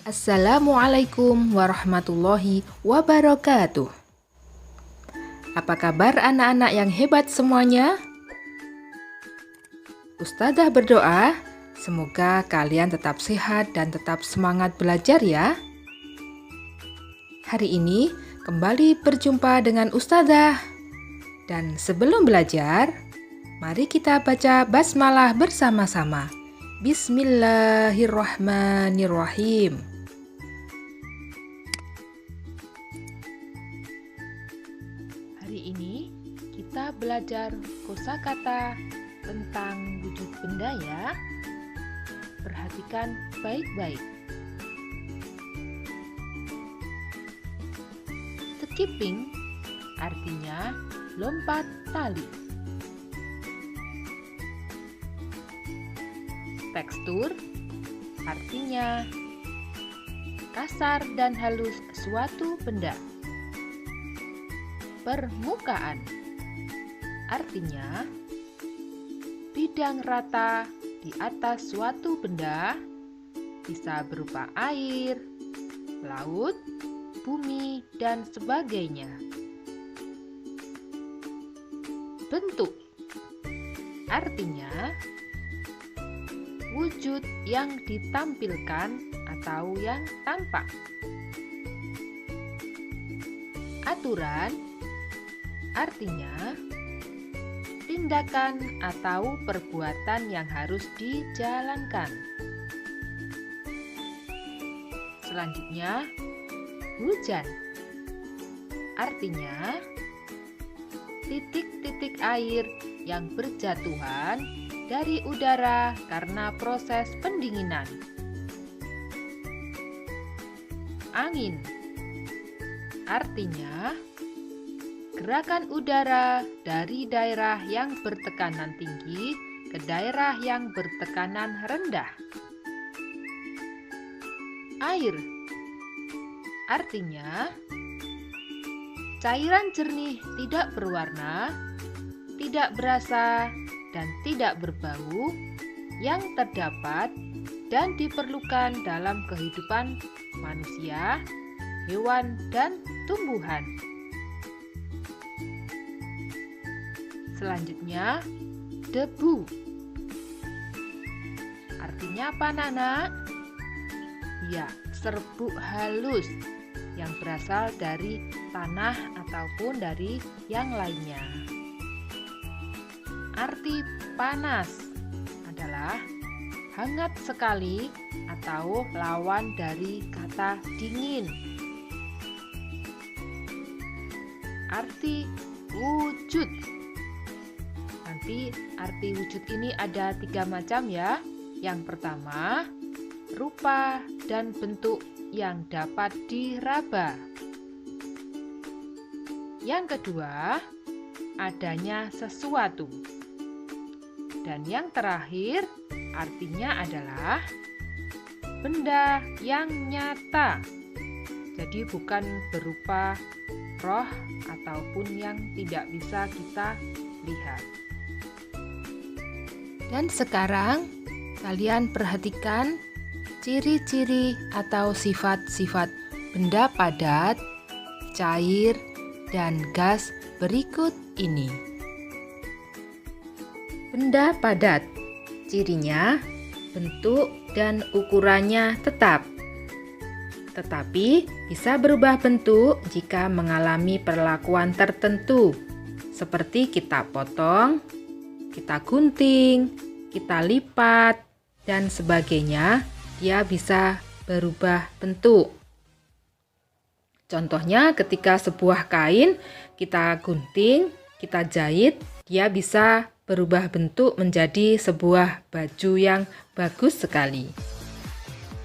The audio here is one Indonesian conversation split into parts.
Assalamualaikum warahmatullahi wabarakatuh. Apa kabar anak-anak yang hebat semuanya? Ustazah berdoa, semoga kalian tetap sehat dan tetap semangat belajar ya. Hari ini kembali berjumpa dengan Ustazah. Dan sebelum belajar, mari kita baca basmalah bersama-sama. Bismillahirrahmanirrahim. Hari ini kita belajar kosakata tentang wujud benda ya. Perhatikan baik-baik. Skipping artinya lompat tali. Tekstur artinya kasar dan halus suatu benda. Permukaan artinya bidang rata di atas suatu benda, bisa berupa air, laut, bumi, dan sebagainya. Bentuk artinya wujud yang ditampilkan atau yang tampak. Aturan artinya tindakan atau perbuatan yang harus dijalankan. Selanjutnya, hujan artinya titik-titik air yang berjatuhan dari udara karena proses pendinginan. Angin artinya gerakan udara dari daerah yang bertekanan tinggi ke daerah yang bertekanan rendah. Air artinya cairan jernih tidak berwarna, tidak berasa, dan tidak berbau yang terdapat dan diperlukan dalam kehidupan manusia, hewan, dan tumbuhan. Selanjutnya, debu. Artinya apa, Nana? Ya, serbuk halus yang berasal dari tanah ataupun dari yang lainnya. Arti panas adalah hangat sekali atau lawan dari kata dingin. Arti wujud. Nanti arti wujud ini ada 3 macam ya. Yang pertama, rupa dan bentuk yang dapat diraba. Yang kedua, adanya sesuatu. Dan yang terakhir, artinya adalah benda yang nyata. Jadi bukan berupa roh ataupun yang tidak bisa kita lihat. Dan sekarang kalian perhatikan ciri-ciri atau sifat-sifat benda padat, cair, dan gas berikut ini. Benda padat, cirinya bentuk dan ukurannya tetap, tetapi bisa berubah bentuk jika mengalami perlakuan tertentu, seperti kita potong, kita gunting, kita lipat, dan sebagainya. Dia bisa berubah bentuk. Contohnya ketika sebuah kain kita gunting, kita jahit, dia bisa berubah bentuk menjadi sebuah baju yang bagus sekali.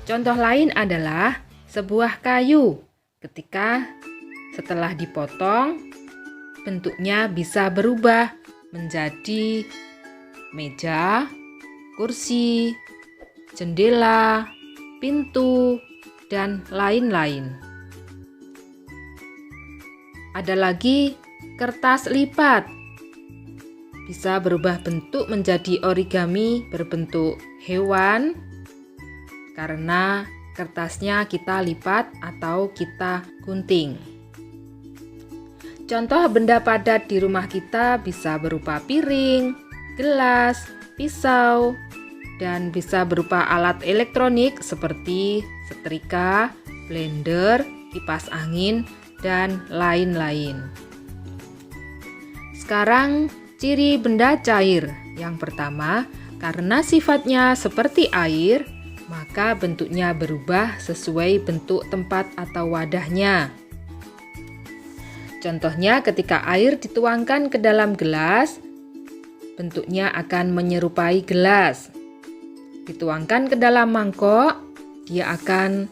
Contoh lain adalah sebuah kayu. Ketika setelah dipotong, bentuknya bisa berubah menjadi meja, kursi, jendela, pintu, dan lain-lain. Ada lagi kertas lipat. Bisa berubah bentuk menjadi origami berbentuk hewan karena kertasnya kita lipat atau kita gunting. Contoh benda padat di rumah kita bisa berupa piring, gelas, pisau, dan bisa berupa alat elektronik seperti setrika, blender, kipas angin, dan lain-lain. Sekarang, ciri benda cair. Yang pertama, karena sifatnya seperti air, maka bentuknya berubah sesuai bentuk tempat atau wadahnya. Contohnya ketika air dituangkan ke dalam gelas, bentuknya akan menyerupai gelas. Dituangkan ke dalam mangkok, dia akan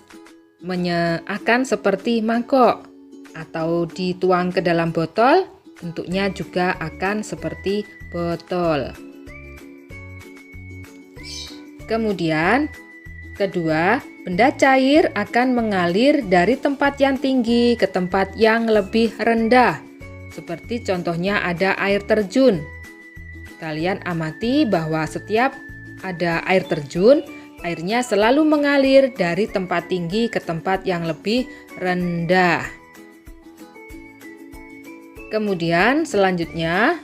seperti mangkok. Atau dituang ke dalam botol, bentuknya juga akan seperti botol. Kemudian, kedua, benda cair akan mengalir dari tempat yang tinggi ke tempat yang lebih rendah. Seperti contohnya ada air terjun. Kalian amati bahwa setiap ada air terjun, airnya selalu mengalir dari tempat tinggi ke tempat yang lebih rendah. Kemudian selanjutnya,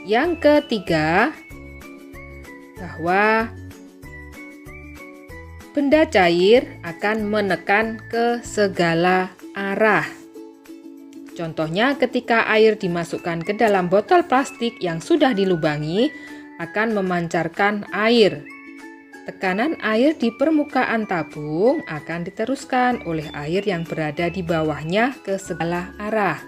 yang ketiga, bahwa benda cair akan menekan ke segala arah. Contohnya ketika air dimasukkan ke dalam botol plastik yang sudah dilubangi, akan memancarkan air. Tekanan air di permukaan tabung akan diteruskan oleh air yang berada di bawahnya ke segala arah.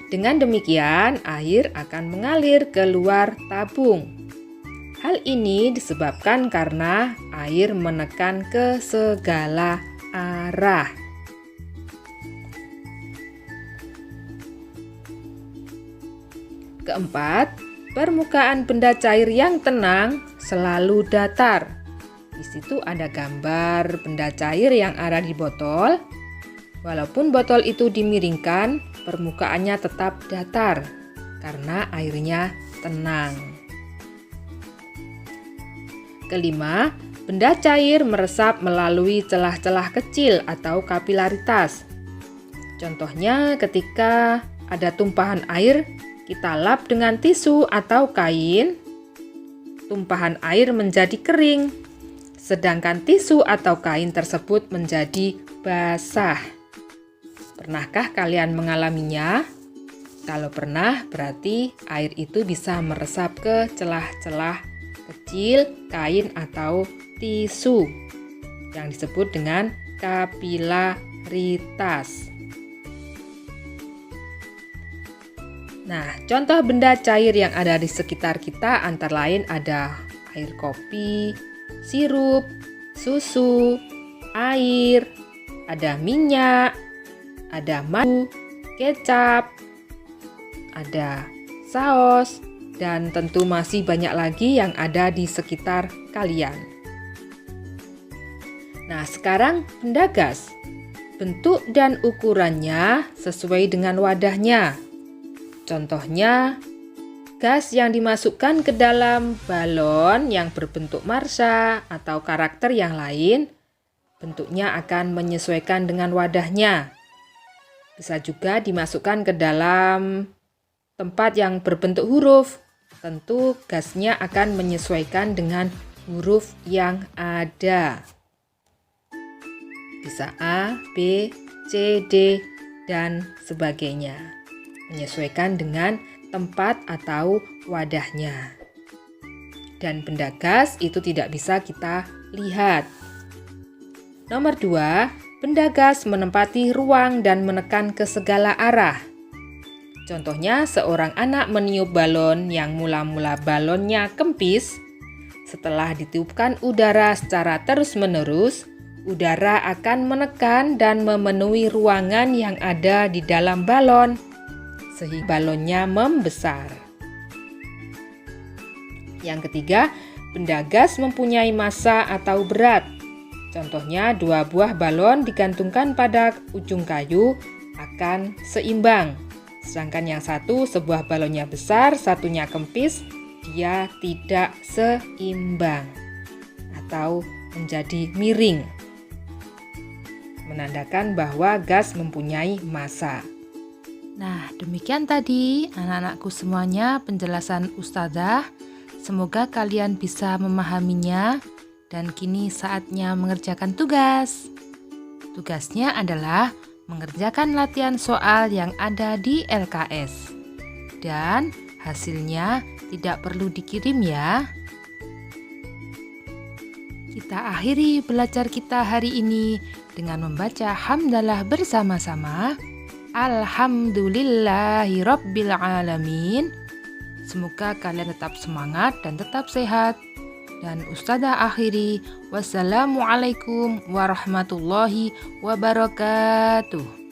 Dengan demikian, air akan mengalir keluar tabung. Hal ini disebabkan karena air menekan ke segala arah. Keempat, permukaan benda cair yang tenang selalu datar. Di situ ada gambar benda cair yang ada di botol. Walaupun botol itu dimiringkan, permukaannya tetap datar karena airnya tenang. Kelima, benda cair meresap melalui celah-celah kecil atau kapilaritas. Contohnya ketika ada tumpahan air, kita lap dengan tisu atau kain, tumpahan air menjadi kering, sedangkan tisu atau kain tersebut menjadi basah. Pernahkah kalian mengalaminya? Kalau pernah, berarti air itu bisa meresap ke celah-celah kecil, kain atau tisu yang disebut dengan kapilaritas. Nah, contoh benda cair yang ada di sekitar kita antara lain ada air kopi, sirup, susu, air, ada minyak, ada madu, kecap, ada saus, dan tentu masih banyak lagi yang ada di sekitar kalian. Nah, sekarang benda gas. Bentuk dan ukurannya sesuai dengan wadahnya. Contohnya, gas yang dimasukkan ke dalam balon yang berbentuk marsa atau karakter yang lain, bentuknya akan menyesuaikan dengan wadahnya. Bisa juga dimasukkan ke dalam tempat yang berbentuk huruf. Tentu gasnya akan menyesuaikan dengan huruf yang ada. Bisa A, B, C, D, dan sebagainya. Menyesuaikan dengan tempat atau wadahnya. Dan benda gas itu tidak bisa kita lihat. Nomor 2, benda gas menempati ruang dan menekan ke segala arah. Contohnya, seorang anak meniup balon yang mula-mula balonnya kempis. Setelah ditiupkan udara secara terus-menerus, udara akan menekan dan memenuhi ruangan yang ada di dalam balon, sehingga balonnya membesar. Yang ketiga, benda gas mempunyai massa atau berat. Contohnya, 2 buah balon digantungkan pada ujung kayu akan seimbang. Sedangkan yang satu, sebuah balonnya besar, satunya kempis, dia tidak seimbang atau menjadi miring, menandakan bahwa gas mempunyai massa. Nah, demikian tadi anak-anakku semuanya penjelasan Ustazah. Semoga kalian bisa memahaminya dan kini saatnya mengerjakan tugas. Tugasnya adalah mengerjakan latihan soal yang ada di LKS. Dan hasilnya tidak perlu dikirim ya. Kita akhiri belajar kita hari ini dengan membaca hamdalah bersama-sama. Alhamdulillahirabbil alamin. Semoga kalian tetap semangat dan tetap sehat. Dan Ustazah akhiri, wassalamualaikum warahmatullahi wabarakatuh.